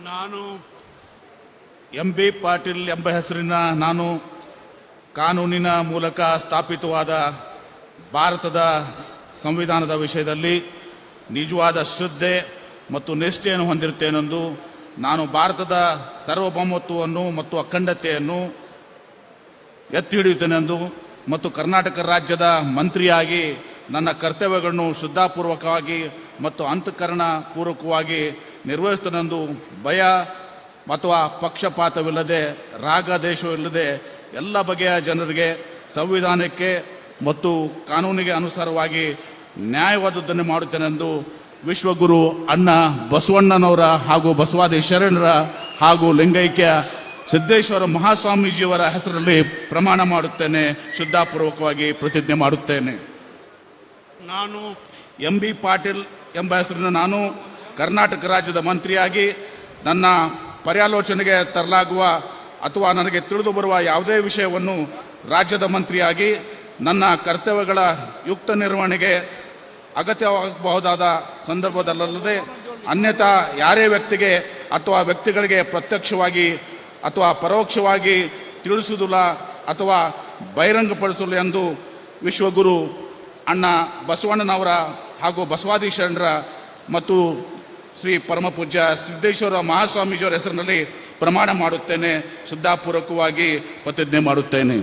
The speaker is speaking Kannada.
ನಾನು ಎಂ.ಬಿ. ಪಾಟೀಲ್ ಎಂಬ ಹೆಸರಿನ ನಾನು ಕಾನೂನಿನ ಮೂಲಕ ಸ್ಥಾಪಿತವಾದ ಭಾರತದ ಸಂವಿಧಾನದ ವಿಷಯದಲ್ಲಿ ನಿಜವಾದ ಶ್ರದ್ಧೆ ಮತ್ತು ನಿಷ್ಠೆಯನ್ನು ಹೊಂದಿರುತ್ತೇನೆಂದು ನಾನು ಭಾರತದ ಸಾರ್ವಭೌಮತ್ವವನ್ನು ಮತ್ತು ಅಖಂಡತೆಯನ್ನು ಎತ್ತಿ ಹಿಡಿಯುತ್ತೇನೆಂದು ಮತ್ತು ಕರ್ನಾಟಕ ರಾಜ್ಯದ ಮಂತ್ರಿಯಾಗಿ ನನ್ನ ಕರ್ತವ್ಯಗಳನ್ನು ಶ್ರದ್ಧಾಪೂರ್ವಕವಾಗಿ ಮತ್ತು ಅಂತಃಕರಣ ಪೂರ್ವಕವಾಗಿ ನಿರ್ವಹಿಸುತ್ತೇನೆಂದು ಭಯ ಅಥವಾ ಪಕ್ಷಪಾತವಿಲ್ಲದೆ ರಾಗದೇಶವಿಲ್ಲದೆ ಎಲ್ಲ ಬಗೆಯ ಜನರಿಗೆ ಸಂವಿಧಾನಕ್ಕೆ ಮತ್ತು ಕಾನೂನಿಗೆ ಅನುಸಾರವಾಗಿ ನ್ಯಾಯವಾದದ್ದನ್ನು ಮಾಡುತ್ತೇನೆಂದು ವಿಶ್ವಗುರು ಅಣ್ಣ ಬಸವಣ್ಣನವರ ಹಾಗೂ ಬಸವಾದಿ ಶರಣರ ಹಾಗೂ ಲಿಂಗೈಕ್ಯ ಸಿದ್ದೇಶ್ವರ ಮಹಾಸ್ವಾಮೀಜಿಯವರ ಹೆಸರಲ್ಲಿ ಪ್ರಮಾಣ ಮಾಡುತ್ತೇನೆ, ಶ್ರದ್ಧಾಪೂರ್ವಕವಾಗಿ ಪ್ರತಿಜ್ಞೆ ಮಾಡುತ್ತೇನೆ. ನಾನು ಎಂ.ಬಿ. ಪಾಟೀಲ್ ಎಂಬ ಹೆಸರಿನ ನಾನು ಕರ್ನಾಟಕ ರಾಜ್ಯದ ಮಂತ್ರಿಯಾಗಿ ನನ್ನ ಪರ್ಯಾಲೋಚನೆಗೆ ತರಲಾಗುವ ಅಥವಾ ನನಗೆ ತಿಳಿದು ಬರುವ ಯಾವುದೇ ವಿಷಯವನ್ನು ರಾಜ್ಯದ ಮಂತ್ರಿಯಾಗಿ ನನ್ನ ಕರ್ತವ್ಯಗಳ ಯುಕ್ತ ನಿರ್ವಹಣೆಗೆ ಅಗತ್ಯವಾಗಬಹುದಾದ ಸಂದರ್ಭದಲ್ಲದೆ ಅನ್ಯಥಾ ಯಾರೇ ವ್ಯಕ್ತಿಗೆ ಅಥವಾ ವ್ಯಕ್ತಿಗಳಿಗೆ ಪ್ರತ್ಯಕ್ಷವಾಗಿ ಅಥವಾ ಪರೋಕ್ಷವಾಗಿ ತಿಳಿಸುವುದಿಲ್ಲ ಅಥವಾ ಬಹಿರಂಗಪಡಿಸಲು ಎಂದು ವಿಶ್ವಗುರು ಅಣ್ಣ ಬಸವಣ್ಣನವರ ಹಾಗೂ ಬಸವಾದಿ ಶರಣರ ಮತ್ತು ಶ್ರೀ ಪರಮಪೂಜ್ಯ ಸಿದ್ದೇಶ್ವರ ಮಹಾಸ್ವಾಮೀಜಿಯವರ ಹೆಸರಿನಲ್ಲಿ ಪ್ರಮಾಣ ಮಾಡುತ್ತೇನೆ, ಶ್ರದ್ಧಾಪೂರ್ವಕವಾಗಿ ಪ್ರತಿಜ್ಞೆ ಮಾಡುತ್ತೇನೆ.